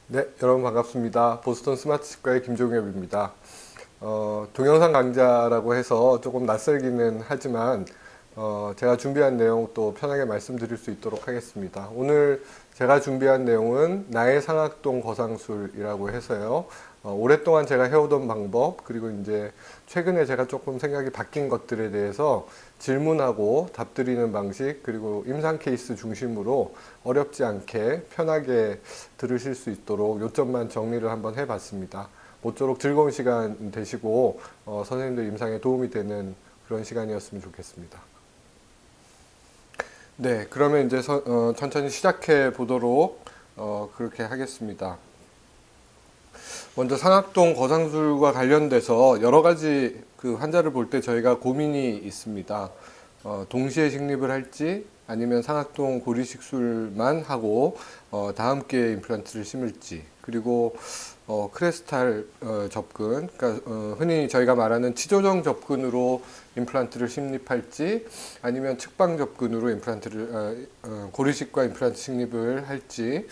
네, 여러분 반갑습니다. 보스턴 스마트치과의 김종엽입니다. 동영상 강좌라고 해서 조금 낯설기는 하지만 제가 준비한 내용 또 편하게 말씀드릴 수 있도록 하겠습니다. 오늘 제가 준비한 내용은 나의 상악동 거상술이라고 해서요. 오랫동안 제가 해오던 방법, 그리고 이제 최근에 제가 조금 생각이 바뀐 것들에 대해서 질문하고 답드리는 방식, 그리고 임상 케이스 중심으로 어렵지 않게 편하게 들으실 수 있도록 요점만 정리를 한번 해봤습니다. 모쪼록 즐거운 시간 되시고 선생님들 임상에 도움이 되는 그런 시간이었으면 좋겠습니다. 네, 그러면 이제 천천히 시작해 보도록 그렇게 하겠습니다. 먼저 상악동 거상술과 관련돼서 여러 가지 그 환자를 볼 때 저희가 고민이 있습니다. 동시에 식립을 할지 아니면 상악동 고리식술만 하고 다음 기회에 임플란트를 심을지, 그리고 크레스탈 접근, 그러니까 흔히 저희가 말하는 치조정 접근으로 임플란트를 식립할지 아니면 측방 접근으로 임플란트를 고리식과 임플란트 식립을 할지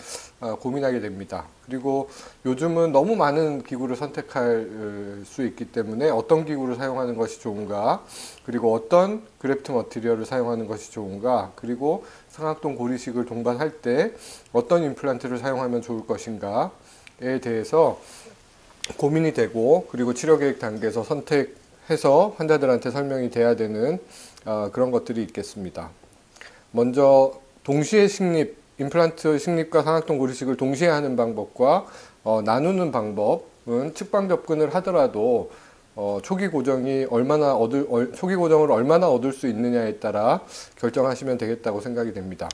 고민하게 됩니다. 그리고 요즘은 너무 많은 기구를 선택할 수 있기 때문에 어떤 기구를 사용하는 것이 좋은가, 그리고 어떤 그래프트 머티리얼을 사용하는 것이 좋은가, 그리고 상악동 고리식을 동반할 때 어떤 임플란트를 사용하면 좋을 것인가에 대해서 고민이 되고, 그리고 치료계획 단계에서 선택해서 환자들한테 설명이 돼야 되는 그런 것들이 있겠습니다. 먼저 동시에 식립, 임플란트 식립과 상악동 고리식을 동시에 하는 방법과 나누는 방법은 측방 접근을 하더라도 초기 고정을 얼마나 얻을 수 있느냐에 따라 결정하시면 되겠다고 생각이 됩니다.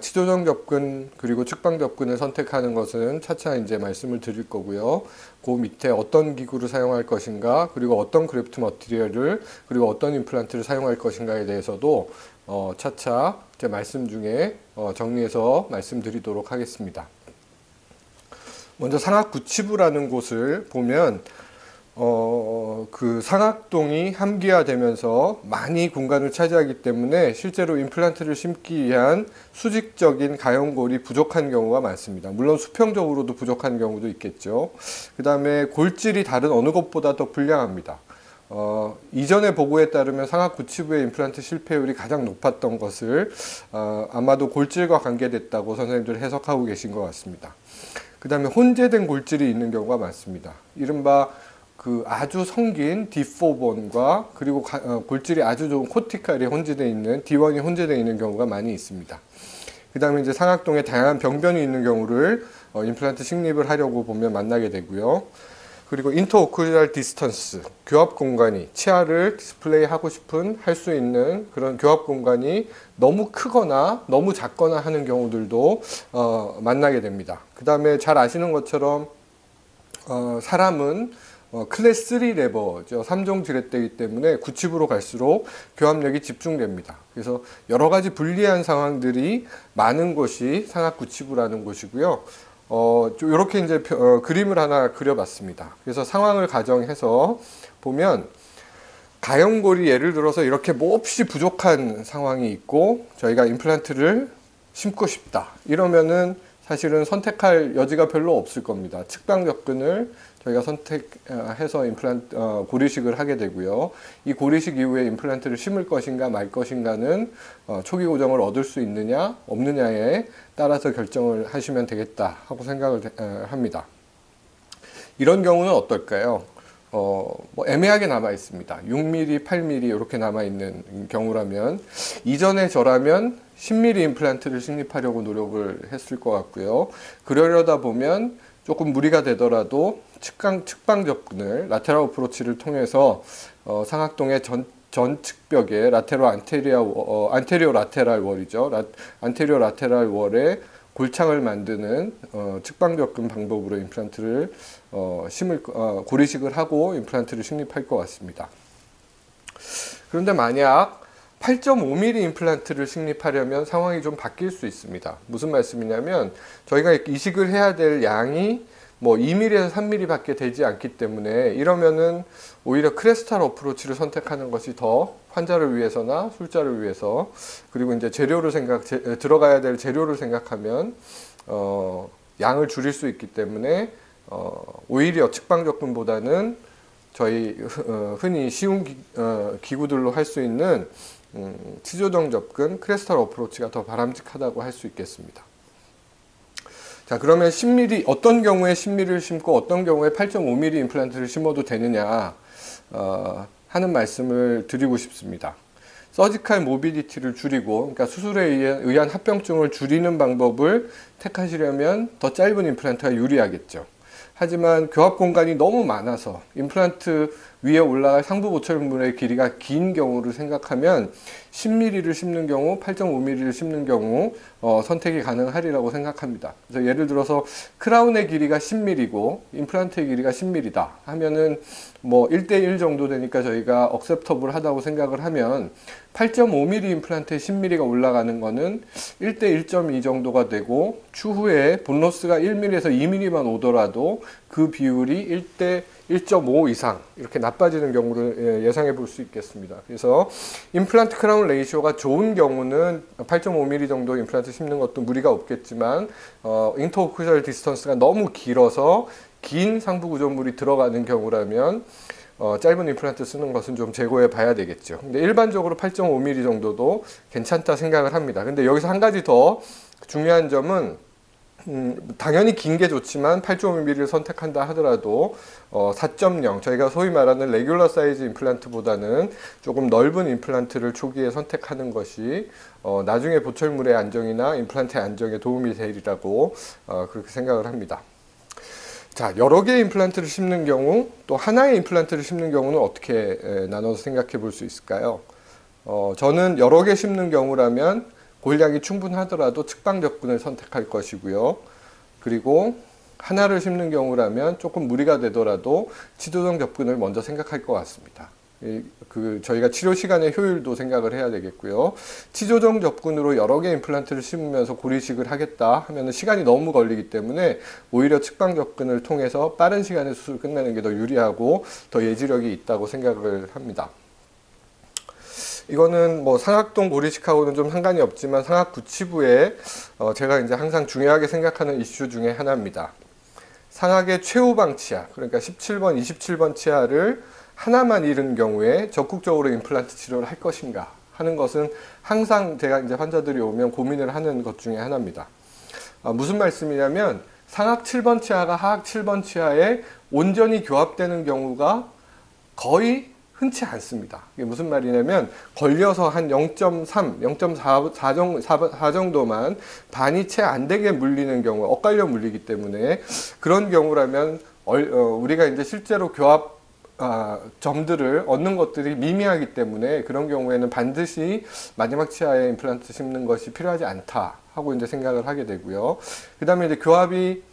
치조정 접근 그리고 측방 접근을 선택하는 것은 차차 이제 말씀을 드릴 거고요. 그 밑에 어떤 기구를 사용할 것인가, 그리고 어떤 그래프트 머티리얼을, 그리고 어떤 임플란트를 사용할 것인가에 대해서도 차차 제 말씀 중에 정리해서 말씀드리도록 하겠습니다. 먼저 상악구치부라는 곳을 보면 그 상악동이 함기화되면서 많이 공간을 차지하기 때문에 실제로 임플란트를 심기 위한 수직적인 가연골이 부족한 경우가 많습니다. 물론 수평적으로도 부족한 경우도 있겠죠. 그 다음에 골질이 다른 어느 곳보다 더 불량합니다. 이전의 보고에 따르면 상악구치부의 임플란트 실패율이 가장 높았던 것을 아마도 골질과 관계됐다고 선생님들 해석하고 계신 것 같습니다. 그 다음에 혼재된 골질이 있는 경우가 많습니다. 이른바 그 아주 성긴 D4본과 그리고 골질이 아주 좋은 코티칼이 혼재되어 있는 D1이 혼재되어 있는 경우가 많이 있습니다. 그 다음에 이제 상악동에 다양한 병변이 있는 경우를 임플란트 식립을 하려고 보면 만나게 되고요. 그리고 인터오클리알 디스턴스, 교합 공간이, 치아를 디스플레이 하고 싶은 할 수 있는 그런 교합 공간이 너무 크거나 너무 작거나 하는 경우들도 만나게 됩니다. 그 다음에 잘 아시는 것처럼 사람은 클래스 3 레버죠. 3종 지렛대이기 때문에 구칩으로 갈수록 교합력이 집중됩니다. 그래서 여러 가지 불리한 상황들이 많은 곳이 상악구치부라는 곳이고요. 이렇게 이제 그림을 하나 그려봤습니다. 그래서 상황을 가정해서 보면 가연골이 예를 들어서 이렇게 몹시 부족한 상황이 있고 저희가 임플란트를 심고 싶다. 이러면은 사실은 선택할 여지가 별로 없을 겁니다. 측방 접근을 저희가 선택해서 고리식을 하게 되고요. 이 고리식 이후에 임플란트를 심을 것인가 말 것인가는 초기 고정을 얻을 수 있느냐 없느냐에 따라서 결정을 하시면 되겠다 하고 생각을 합니다. 이런 경우는 어떨까요? 뭐 애매하게 남아 있습니다. 6mm, 8mm 이렇게 남아 있는 경우라면 이전에 저라면 10mm 임플란트를 식립하려고 노력을 했을 것 같고요. 그러려다 보면 조금 무리가 되더라도 측방 접근을 라테랄 어프로치를 통해서 상악동의 전 측벽에 안테리오 라테랄 월이죠. 안테리오 라테랄 월에 골창을 만드는 측방 접근 방법으로 임플란트를 고리식을 하고 임플란트를 식립할 것 같습니다. 그런데 만약 8.5mm 임플란트를 식립하려면 상황이 좀 바뀔 수 있습니다. 무슨 말씀이냐면 저희가 이식을 해야 될 양이 뭐 2mm에서 3mm 밖에 되지 않기 때문에 이러면은 오히려 크레스탈 어프로치를 선택하는 것이 더 환자를 위해서나 술자를 위해서, 그리고 이제 들어가야 될 재료를 생각하면 양을 줄일 수 있기 때문에 오히려 측방 접근보다는 저희 흔히 쉬운 기구들로 할 수 있는 치조정 접근, 크레스탈 어프로치가 더 바람직하다고 할 수 있겠습니다. 자, 그러면 10mm, 어떤 경우에 10mm를 심고 어떤 경우에 8.5mm 임플란트를 심어도 되느냐 하는 말씀을 드리고 싶습니다. 서지컬 모빌리티를 줄이고, 그러니까 수술에 의한 합병증을 줄이는 방법을 택하시려면 더 짧은 임플란트가 유리하겠죠. 하지만 교합 공간이 너무 많아서 임플란트 위에 올라갈 상부 보철물의 길이가 긴 경우를 생각하면 10mm를 심는 경우, 8.5mm를 심는 경우 선택이 가능하리라고 생각합니다. 그래서 예를 들어서 크라운의 길이가 10mm고 임플란트의 길이가 10mm다 하면은 뭐 1대1 정도 되니까 저희가 억셉터블 하다고 생각을 하면 8.5mm 임플란트에 10mm가 올라가는 거는 1대 1.2 정도가 되고 추후에 본로스가 1mm에서 2mm만 오더라도 그 비율이 1대 1.5 이상 이렇게 나빠지는 경우를 예상해 볼 수 있겠습니다. 그래서 임플란트 크라운 레이시오가 좋은 경우는 8.5mm 정도 임플란트 심는 것도 무리가 없겠지만 인터오쿠셜 디스턴스가 너무 길어서 긴 상부 구조물이 들어가는 경우라면 짧은 임플란트 쓰는 것은 좀 재고해 봐야 되겠죠. 근데 일반적으로 8.5mm 정도도 괜찮다 생각을 합니다. 근데 여기서 한 가지 더 중요한 점은 당연히 긴 게 좋지만 8.5mm를 선택한다 하더라도 4.0 저희가 소위 말하는 레귤러 사이즈 임플란트보다는 조금 넓은 임플란트를 초기에 선택하는 것이 나중에 보철물의 안정이나 임플란트의 안정에 도움이 되리라고 그렇게 생각을 합니다. 자, 여러 개의 임플란트를 심는 경우 또 하나의 임플란트를 심는 경우는 어떻게 나눠서 생각해 볼 수 있을까요? 저는 여러 개 심는 경우라면 골량이 충분하더라도 측방 접근을 선택할 것이고요. 그리고 하나를 심는 경우라면 조금 무리가 되더라도 치조정 접근을 먼저 생각할 것 같습니다. 저희가 치료 시간의 효율도 생각을 해야 되겠고요. 치조정 접근으로 여러 개 임플란트를 심으면서 고리식을 하겠다 하면 시간이 너무 걸리기 때문에 오히려 측방 접근을 통해서 빠른 시간에 수술을 끝내는 게 더 유리하고 더 예지력이 있다고 생각을 합니다. 이거는 뭐 상악동 고리식하고는 좀 상관이 없지만 상악 구치부에 제가 이제 항상 중요하게 생각하는 이슈 중에 하나입니다. 상악의 최후방 치아, 그러니까 17번, 27번 치아를 하나만 잃은 경우에 적극적으로 임플란트 치료를 할 것인가 하는 것은 항상 제가 이제 환자들이 오면 고민을 하는 것 중에 하나입니다. 무슨 말씀이냐면 상악 7번 치아가 하악 7번 치아에 온전히 교합되는 경우가 거의 흔치 않습니다. 이게 무슨 말이냐면 걸려서 한 0.3, 0.4 정도만 반이 채 안 되게 물리는 경우, 엇갈려 물리기 때문에 그런 경우라면 우리가 이제 실제로 교합 점들을 얻는 것들이 미미하기 때문에 그런 경우에는 반드시 마지막 치아에 임플란트 심는 것이 필요하지 않다 하고 이제 생각을 하게 되고요. 그 다음에 이제 교합이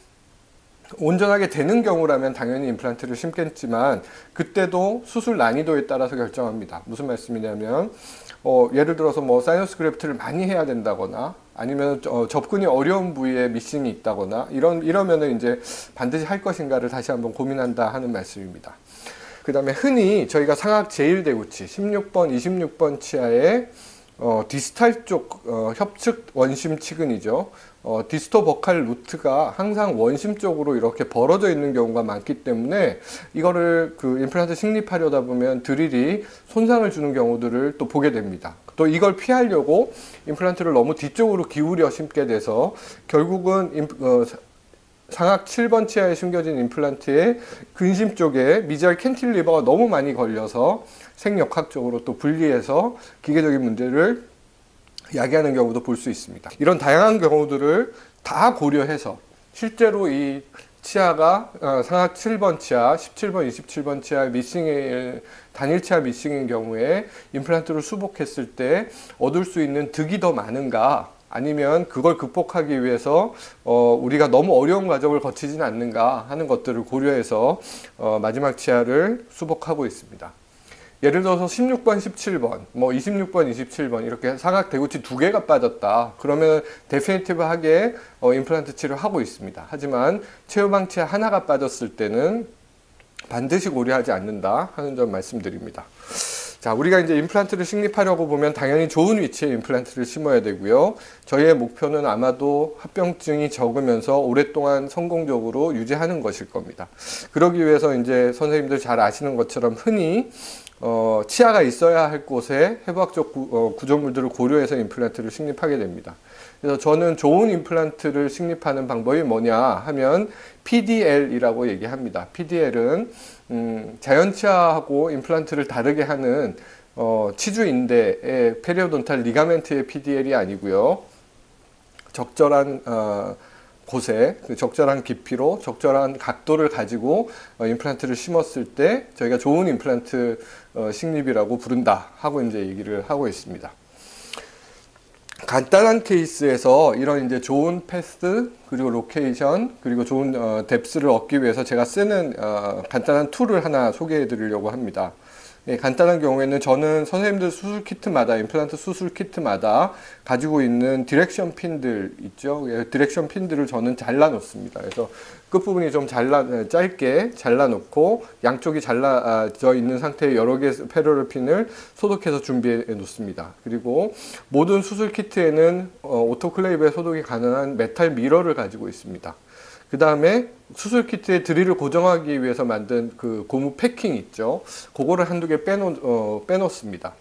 온전하게 되는 경우라면 당연히 임플란트를 심겠지만 그때도 수술 난이도에 따라서 결정합니다. 무슨 말씀이냐면 예를 들어서 뭐 사이너스 그래프트를 많이 해야 된다거나 아니면 접근이 어려운 부위에 미싱이 있다거나 이러면은 이제 반드시 할 것인가를 다시 한번 고민한다 하는 말씀입니다. 그 다음에 흔히 저희가 상악 제1대구치 16번, 26번 치아에 디스탈 쪽 협측 원심 치근이죠. 디스토 버칼 루트가 항상 원심 쪽으로 이렇게 벌어져 있는 경우가 많기 때문에 이거를 그 임플란트 식립하려다 보면 드릴이 손상을 주는 경우들을 또 보게 됩니다. 또 이걸 피하려고 임플란트를 너무 뒤쪽으로 기울여 심게 돼서 결국은 상악 7번 치아에 숨겨진 임플란트의 근심 쪽에 미지알 캔틸리버가 너무 많이 걸려서 생역학적으로 또 분리해서 기계적인 문제를 야기하는 경우도 볼 수 있습니다. 이런 다양한 경우들을 다 고려해서 실제로 이 치아가 상악 7번 치아, 17번, 27번 치아 단일 치아 미싱인 경우에 임플란트를 수복했을 때 얻을 수 있는 득이 더 많은가 아니면 그걸 극복하기 위해서 우리가 너무 어려운 과정을 거치진 않는가 하는 것들을 고려해서 마지막 치아를 수복하고 있습니다. 예를 들어서 16번, 17번, 뭐 26번, 27번 이렇게 상악 대구치 2개가 빠졌다. 그러면 데피니티브하게 임플란트 치료를 하고 있습니다. 하지만 최후방 치아 하나가 빠졌을 때는 반드시 고려하지 않는다 하는 점 말씀드립니다. 자, 우리가 이제 임플란트를 식립하려고 보면 당연히 좋은 위치에 임플란트를 심어야 되고요. 저희의 목표는 아마도 합병증이 적으면서 오랫동안 성공적으로 유지하는 것일 겁니다. 그러기 위해서 이제 선생님들 잘 아시는 것처럼 흔히 치아가 있어야 할 곳에 해부학적 구조물들을 고려해서 임플란트를 식립하게 됩니다. 그래서 저는 좋은 임플란트를 식립하는 방법이 뭐냐 하면 PDL이라고 얘기합니다. PDL은 자연치아하고 임플란트를 다르게 하는 치주인대의 페리오돈탈 리가멘트의 PDL이 아니고요. 적절한 곳에 적절한 깊이로 적절한 각도를 가지고 임플란트를 심었을 때 저희가 좋은 임플란트 식립이라고 부른다 하고 이제 얘기를 하고 있습니다. 간단한 케이스에서 이런 이제 좋은 패스 그리고 로케이션 그리고 좋은 뎁스를 얻기 위해서 제가 쓰는 간단한 툴을 하나 소개해 드리려고 합니다. 예, 간단한 경우에는 저는 선생님들 수술 키트마다 임플란트 수술 키트마다 가지고 있는 디렉션 핀들 있죠. 예, 디렉션 핀들을 저는 잘라 놓습니다. 그래서 끝부분이 좀 짧게 잘라 놓고 양쪽이 잘라져 있는 상태의 여러 개의 패러럴 핀을 소독해서 준비해 놓습니다. 그리고 모든 수술 키트에는 오토클레이브에 소독이 가능한 메탈 미러를 가지고 있습니다. 그 다음에 수술 키트에 드릴을 고정하기 위해서 만든 그 고무 패킹 있죠. 그거를 한두 개 빼놓습니다.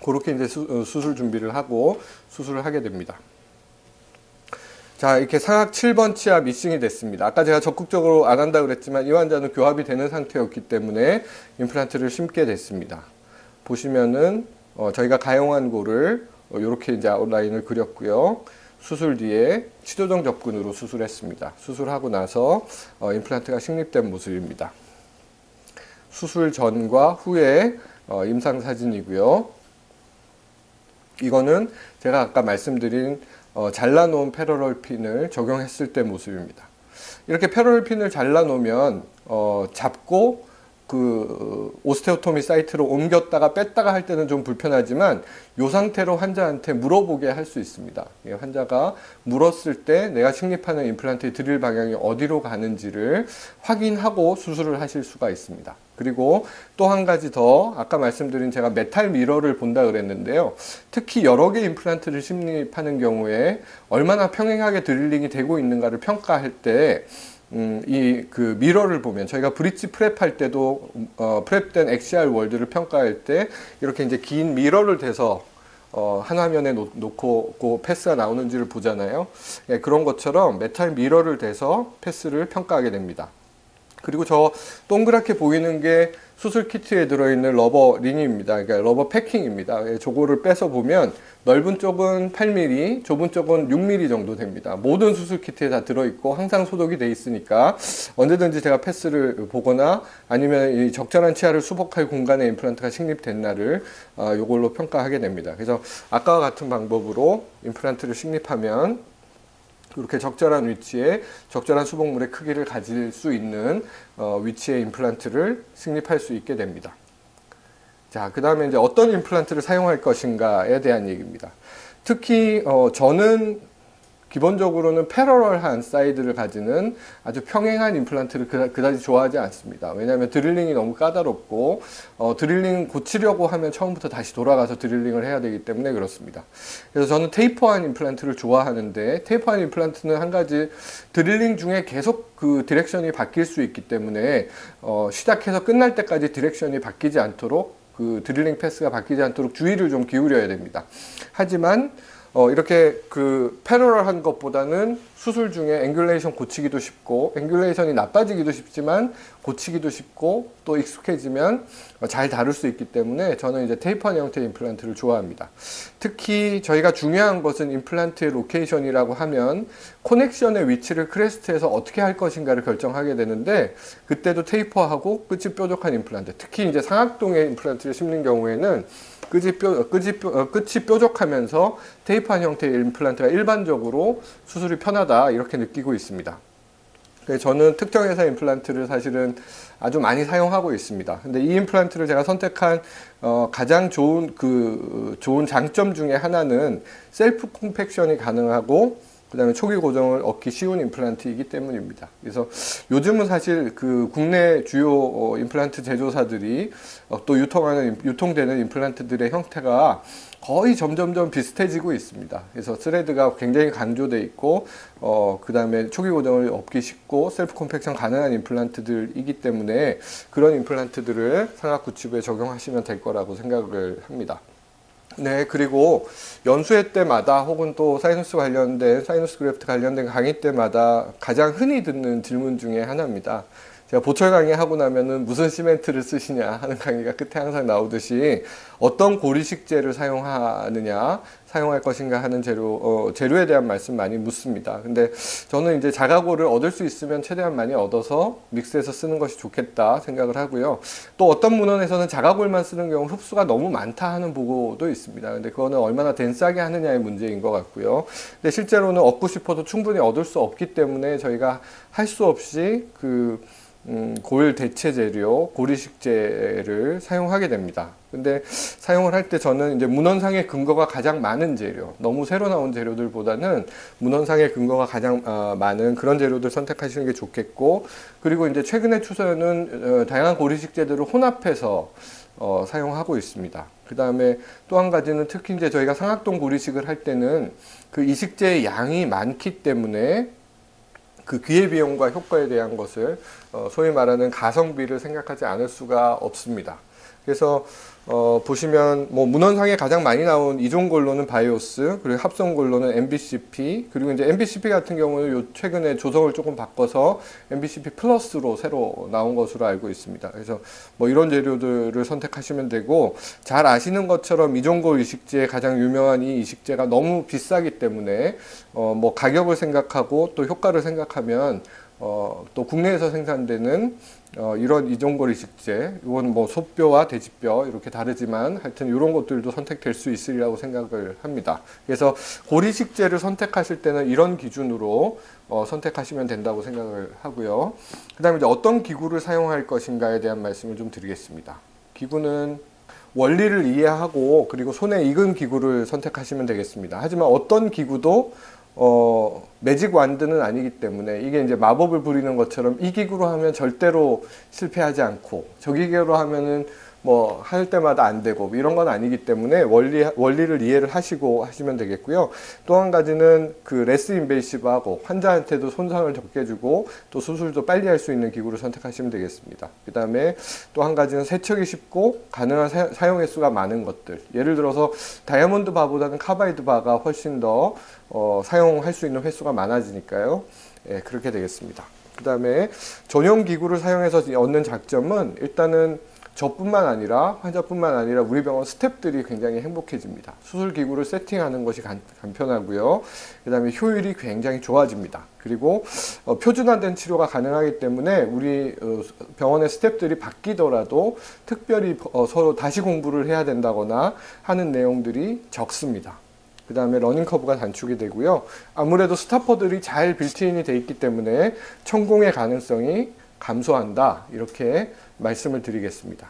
그렇게 이제 수술 준비를 하고 수술을 하게 됩니다. 자, 이렇게 상악 7번 치아 미싱이 됐습니다. 아까 제가 적극적으로 안 한다고 그랬지만 이 환자는 교합이 되는 상태였기 때문에 임플란트를 심게 됐습니다. 보시면은 저희가 가용한 고를 이렇게 이제 아웃라인을 그렸고요. 수술 뒤에 치도정 접근으로 수술했습니다. 수술하고 나서 임플란트가 식립된 모습입니다. 수술 전과 후의 임상 사진이고요. 이거는 제가 아까 말씀드린 잘라놓은 패러럴 핀을 적용했을 때 모습입니다. 이렇게 패러럴 핀을 잘라놓으면 잡고 그 오스테오토미 사이트로 옮겼다가 뺐다가 할 때는 좀 불편하지만 이 상태로 환자한테 물어보게 할 수 있습니다. 환자가 물었을 때 내가 식립하는 임플란트의 드릴 방향이 어디로 가는지를 확인하고 수술을 하실 수가 있습니다. 그리고 또 한 가지 더 아까 말씀드린 제가 메탈 미러를 본다 그랬는데요. 특히 여러 개 임플란트를 식립하는 경우에 얼마나 평행하게 드릴링이 되고 있는가를 평가할 때 그 미러를 보면 저희가 브릿지 프랩할 때도 프랩된 XCR 월드를 평가할 때 이렇게 이제 긴 미러를 대서 한 화면에 놓고 그 패스가 나오는지를 보잖아요. 예, 그런 것처럼 메탈 미러를 대서 패스를 평가하게 됩니다. 그리고 저 동그랗게 보이는 게 수술 키트에 들어있는 러버 링입니다. 그러니까 러버 패킹입니다. 저거를 빼서 보면 넓은 쪽은 8mm, 좁은 쪽은 6mm 정도 됩니다. 모든 수술 키트에 다 들어있고 항상 소독이 돼 있으니까 언제든지 제가 패스를 보거나 아니면 이 적절한 치아를 수복할 공간에 임플란트가 식립됐나를 이걸로 평가하게 됩니다. 그래서 아까와 같은 방법으로 임플란트를 식립하면 이렇게 적절한 위치에 적절한 수복물의 크기를 가질 수 있는 위치의 임플란트를 식립할 수 있게 됩니다. 자, 그 다음에 이제 어떤 임플란트를 사용할 것인가에 대한 얘기입니다. 특히 저는 기본적으로는 패러럴한 사이드를 가지는 아주 평행한 임플란트를 그다지 좋아하지 않습니다. 왜냐하면 드릴링이 너무 까다롭고 드릴링 고치려고 하면 처음부터 다시 돌아가서 드릴링을 해야 되기 때문에 그렇습니다. 그래서 저는 테이퍼한 임플란트를 좋아하는데 테이퍼한 임플란트는 한 가지 드릴링 중에 계속 그 디렉션이 바뀔 수 있기 때문에 시작해서 끝날 때까지 디렉션이 바뀌지 않도록 그 드릴링 패스가 바뀌지 않도록 주의를 좀 기울여야 됩니다. 하지만 이렇게 그 패러럴한 것보다는 수술 중에 앵귤레이션 고치기도 쉽고 앵귤레이션이 나빠지기도 쉽지만 고치기도 쉽고 또 익숙해지면 잘 다룰 수 있기 때문에 저는 이제 테이퍼한 형태의 임플란트를 좋아합니다. 특히 저희가 중요한 것은 임플란트의 로케이션이라고 하면 커넥션의 위치를 크레스트에서 어떻게 할 것인가를 결정하게 되는데 그때도 테이퍼하고 끝이 뾰족한 임플란트, 특히 이제 상악동의 임플란트를 심는 경우에는 끝이 뾰족하면서 테이프한 형태의 임플란트가 일반적으로 수술이 편하다 이렇게 느끼고 있습니다. 그래서 저는 특정 회사 임플란트를 사실은 아주 많이 사용하고 있습니다. 근데 이 임플란트를 제가 선택한 가장 좋은 장점 중에 하나는 셀프 콤팩션이 가능하고 그 다음에 초기 고정을 얻기 쉬운 임플란트이기 때문입니다. 그래서 요즘은 사실 그 국내 주요 임플란트 제조사들이 또 유통되는 임플란트들의 형태가 거의 점점점 비슷해지고 있습니다. 그래서 스레드가 굉장히 강조돼 있고, 그 다음에 초기 고정을 얻기 쉽고 셀프 컴팩션 가능한 임플란트들이기 때문에 그런 임플란트들을 상악 구치부에 적용하시면 될 거라고 생각을 합니다. 네, 그리고 연수회 때마다 혹은 또 사이너스 관련된, 사이너스 그래프트 관련된 강의 때마다 가장 흔히 듣는 질문 중에 하나입니다. 제가 보철 강의 하고 나면은 무슨 시멘트를 쓰시냐 하는 강의가 끝에 항상 나오듯이 어떤 고리식재를 사용하느냐, 사용할 것인가 하는 재료에 대한 말씀 많이 묻습니다. 근데 저는 이제 자가고를 얻을 수 있으면 최대한 많이 얻어서 믹스해서 쓰는 것이 좋겠다 생각을 하고요. 또 어떤 문헌에서는 자가골만 쓰는 경우 흡수가 너무 많다 하는 보고도 있습니다. 근데 그거는 얼마나 덴스하게 하느냐의 문제인 것 같고요. 근데 실제로는 얻고 싶어도 충분히 얻을 수 없기 때문에 저희가 할 수 없이 고일 대체 재료, 고리식재를 사용하게 됩니다. 근데 사용을 할 때 저는 이제 문헌상의 근거가 가장 많은 재료, 너무 새로 나온 재료들보다는 문헌상의 근거가 가장 많은 그런 재료들 선택하시는 게 좋겠고, 그리고 이제 최근의 추세는 다양한 고리식재들을 혼합해서 사용하고 있습니다. 그 다음에 또 한 가지는 특히 이제 저희가 상악동 고리식을 할 때는 그 이식재의 양이 많기 때문에 그 기회비용과 효과에 대한 것을 소위 말하는 가성비를 생각하지 않을 수가 없습니다. 그래서 보시면 뭐 문헌상에 가장 많이 나온 이종골로는 바이오스, 그리고 합성골로는 MBCP, 그리고 이제 MBCP 같은 경우는 요 최근에 조성을 조금 바꿔서 MBCP 플러스로 새로 나온 것으로 알고 있습니다. 그래서 뭐 이런 재료들을 선택하시면 되고, 잘 아시는 것처럼 이종골 이식재 가장 유명한 이 이식재가 너무 비싸기 때문에 뭐 가격을 생각하고 또 효과를 생각하면 또 국내에서 생산되는 이런 이종골 이식재, 이건 뭐 소뼈와 돼지뼈 이렇게 다르지만 하여튼 이런 것들도 선택될 수 있으리라고 생각을 합니다. 그래서 고리식재를 선택하실 때는 이런 기준으로 선택하시면 된다고 생각을 하고요. 그 다음에 이제 어떤 기구를 사용할 것인가에 대한 말씀을 좀 드리겠습니다. 기구는 원리를 이해하고 그리고 손에 익은 기구를 선택하시면 되겠습니다. 하지만 어떤 기구도 매직 완드는 아니기 때문에 이게 이제 마법을 부리는 것처럼 이 기구로 하면 절대로 실패하지 않고 저 기구로 하면은 뭐 할 때마다 안 되고 이런 건 아니기 때문에 원리를 이해를 하시고 하시면 되겠고요. 또 한 가지는 그 레스 인베이시브하고 환자한테도 손상을 적게 주고 또 수술도 빨리 할 수 있는 기구를 선택하시면 되겠습니다. 그 다음에 또 한 가지는 세척이 쉽고 가능한 사용 횟수가 많은 것들, 예를 들어서 다이아몬드 바보다는 카바이드 바가 훨씬 더 사용할 수 있는 횟수가 많아지니까요. 예, 그렇게 되겠습니다. 그 다음에 전용 기구를 사용해서 얻는 장점은 일단은 저뿐만 아니라 환자뿐만 아니라 우리 병원 스태프들이 굉장히 행복해집니다. 수술 기구를 세팅하는 것이 간편하고요. 그 다음에 효율이 굉장히 좋아집니다. 그리고 표준화된 치료가 가능하기 때문에 우리 병원의 스태프들이 바뀌더라도 특별히 서로 다시 공부를 해야 된다거나 하는 내용들이 적습니다. 그 다음에 러닝커브가 단축이 되고요. 아무래도 스타퍼들이 잘 빌트인이 돼 있기 때문에 천공의 가능성이 감소한다, 이렇게 말씀을 드리겠습니다.